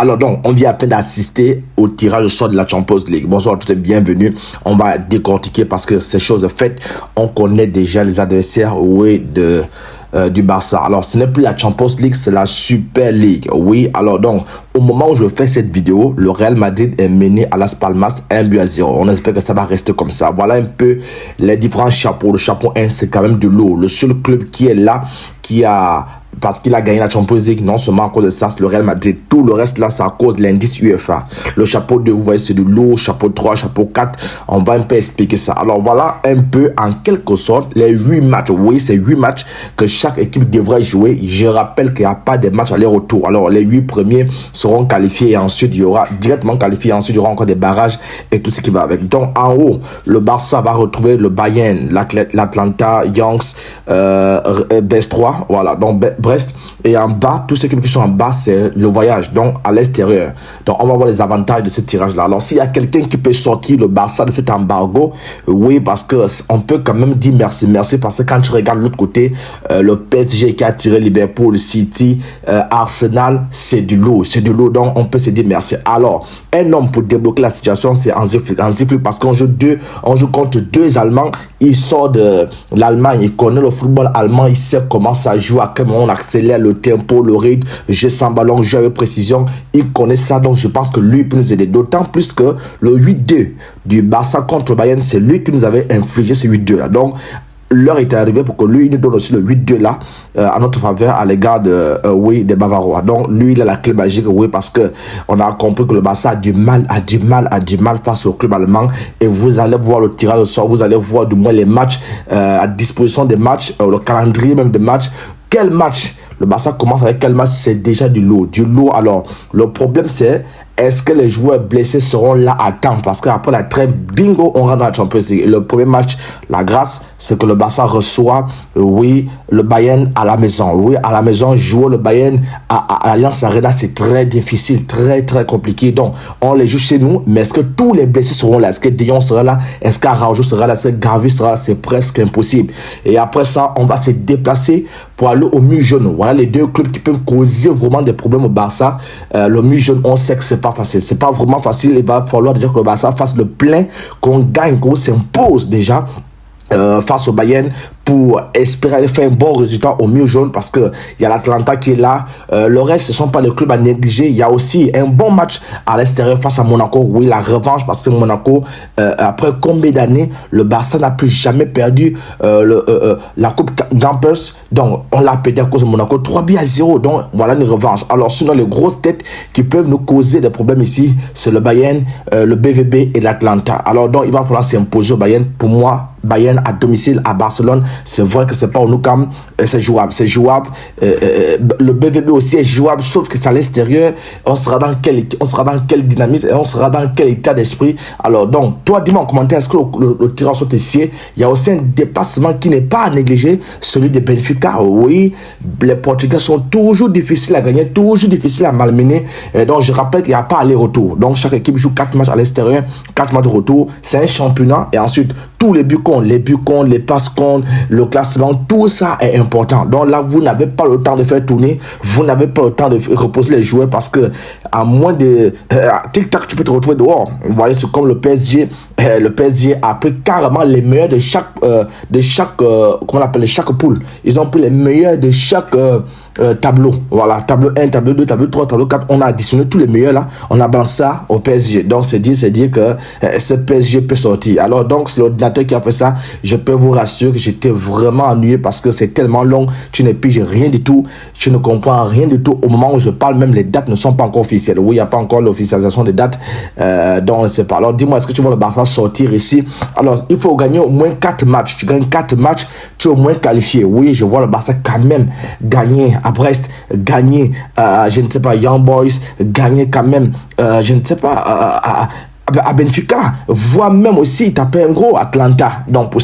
Alors donc, on vient à peine d'assister au tirage au sort de la Champions League. Bonsoir à tous et bienvenue. On va décortiquer parce que ces choses faites, on connaît déjà les adversaires du Barça. Alors, ce n'est plus la Champions League, c'est la Super League. Oui, alors donc, au moment où je fais cette vidéo, le Real Madrid est mené à Las Palmas 1-0. On espère que ça va rester comme ça. Voilà un peu les différents chapeaux. Le chapeau 1, c'est quand même de l'eau. Le seul club qui est là, parce qu'il a gagné la Champions League, non seulement à cause de ça, c'est le Real Madrid. Tout le reste là, c'est à cause de l'indice UEFA. Le chapeau 2, vous voyez, c'est de l'eau. Chapeau 3, chapeau 4, on va un peu expliquer ça. Alors voilà un peu, en quelque sorte, les 8 matchs. Oui, c'est 8 matchs que chaque équipe devrait jouer. Je rappelle qu'il n'y a pas de matchs aller-retour. Alors les 8 premiers seront qualifiés et ensuite il y aura directement qualifiés. Ensuite il y aura encore des barrages et tout ce qui va avec. Donc en haut, le Barça va retrouver le Bayern, l'Atlanta, Youngs, BS3. Voilà, donc Brest, et en bas, tous ceux qui sont en bas, c'est le voyage, donc à l'extérieur. Donc on va voir les avantages de ce tirage-là. Alors s'il y a quelqu'un qui peut sortir le Barça de cet embargo, oui, parce que on peut quand même dire merci, parce que quand tu regardes l'autre côté, le PSG qui a tiré Liverpool, City, Arsenal, c'est du lourd, donc on peut se dire merci. Alors, un homme pour débloquer la situation, c'est Hansi Flick, parce qu'on joue contre deux Allemands. Il sort de l'Allemagne, il connaît le football allemand, il sait comment ça joue, à quel moment on accélère le tempo, le rythme, jeu sans ballon, jeu avec précision. Il connaît ça, donc je pense que lui peut nous aider. D'autant plus que le 8-2 du Barça contre Bayern, c'est lui qui nous avait infligé ce 8-2 là. Donc, l'heure est arrivée pour que lui, il nous donne aussi le 8-2 là, à notre faveur, à l'égard des Bavarois. Donc, lui, il a la clé magique, oui, parce que on a compris que le Barça a du mal face au club allemand. Et vous allez voir le tirage au sort, vous allez voir du moins les matchs, à disposition des matchs, le calendrier même des matchs. Quel match? Le Barça commence avec quel match? C'est déjà du lourd. Alors, le problème, c'est est-ce que les joueurs blessés seront là à temps? Parce qu'après la trêve, bingo, on rentre dans la Champions League. Le premier match, la grâce, c'est que le Barça reçoit, le Bayern à la maison. Oui, à la maison, jouer le Bayern à Allianz Arena, c'est très difficile, très compliqué. Donc, on les joue chez nous, mais est-ce que tous les blessés seront là? Est-ce que Dion sera là? Est-ce qu'Araujo sera là? Est-ce que Gavi sera là? C'est presque impossible. Et après ça, on va se déplacer pour aller au mur jaune. Voilà les deux clubs qui peuvent causer vraiment des problèmes au Barça. Le mur jaune, on sait que c'est pas facile. C'est pas vraiment facile. Il va falloir déjà que le Barça fasse le plein, qu'on gagne, qu'on s'impose déjà face au Bayern pour espérer aller faire un bon résultat au mur jaune, parce que il y a l'Atlanta qui est là. Le reste, ce sont pas les clubs à négliger. Il y a aussi un bon match à l'extérieur face à Monaco. Oui, la revanche, parce que Monaco, après combien d'années, le Barça n'a plus jamais perdu la Coupe Gampers. Donc, on l'a perdu à cause de Monaco 3-0. Donc, voilà une revanche. Alors, sinon, les grosses têtes qui peuvent nous causer des problèmes ici, c'est le Bayern, le BVB et l'Atlanta. Alors, donc, il va falloir s'imposer au Bayern. Pour moi, Bayern à domicile à Barcelone, c'est vrai que c'est pas au Nou Camp, c'est jouable. Le BVB aussi est jouable, sauf que c'est à l'extérieur. On sera dans quel dynamisme et on sera dans quel état d'esprit. Alors donc, toi, dis-moi en commentaire, est-ce que le tirage au tessier, il y a aussi un déplacement qui n'est pas à négliger, celui de Benfica. Oui, les Portugais sont toujours difficiles à gagner, toujours difficiles à malmener. Et donc, je rappelle qu'il n'y a pas aller-retour. Donc, chaque équipe joue 4 matchs à l'extérieur, 4 matchs de retour. C'est un championnat et ensuite, tous les buts comptent, les passes comptent, le classement, tout ça est important. Donc là, vous n'avez pas le temps de faire tourner, vous n'avez pas le temps de reposer les joueurs, parce que à moins de tic-tac, tu peux te retrouver dehors. Vous voyez, c'est comme le PSG. Le PSG a pris carrément les meilleurs de chaque comment on appelle, chaque poule. Ils ont pris les meilleurs de chaque tableau. Voilà, tableau 1, tableau 2, tableau 3, tableau 4. On a additionné tous les meilleurs là. On a balancé ça au PSG. Donc, c'est dire que ce PSG peut sortir. Alors, donc, c'est l'ordinateur qui a fait ça. Je peux vous rassurer que j'étais vraiment ennuyé, parce que c'est tellement long. Tu ne piges rien du tout. Tu ne comprends rien du tout. Au moment où je parle, même les dates ne sont pas encore officielles. Oui, il n'y a pas encore l'officialisation des dates. Donc, on ne sait pas. Alors, dis-moi, est-ce que tu vois le Barça sortir ici? Alors, il faut gagner au moins 4 matchs. Tu gagnes 4 matchs, tu es au moins qualifié. Oui, je vois le Barça quand même gagner à Brest, gagner, je ne sais pas, Young Boys, gagner quand même, je ne sais pas, à Benfica, voire même aussi taper un gros Atlanta. Donc pour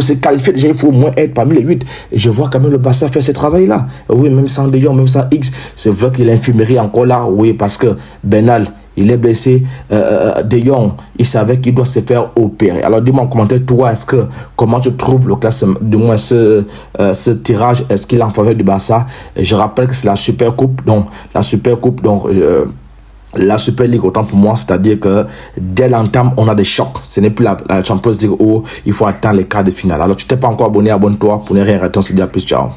se qualifier, déjà il faut au moins être parmi les 8. Et je vois quand même le Barça faire ce travail-là. Oui, même sans De Jong, même sans X, c'est vrai que l'infirmerie encore là, oui, parce que Bernal, il est blessé. De Jong, il savait qu'il doit se faire opérer. Alors dis-moi en commentaire, toi, comment tu trouves le classement, du moins ce tirage, est-ce qu'il est en faveur du Barça? Je rappelle que c'est la Super Coupe, donc la Super League, autant pour moi, c'est-à-dire que dès l'entame, on a des chocs. Ce n'est plus la Champions League où il faut attendre les quarts de finale. Alors, tu t'es pas encore abonné, abonne-toi pour ne rien rater. On se dit à plus, ciao.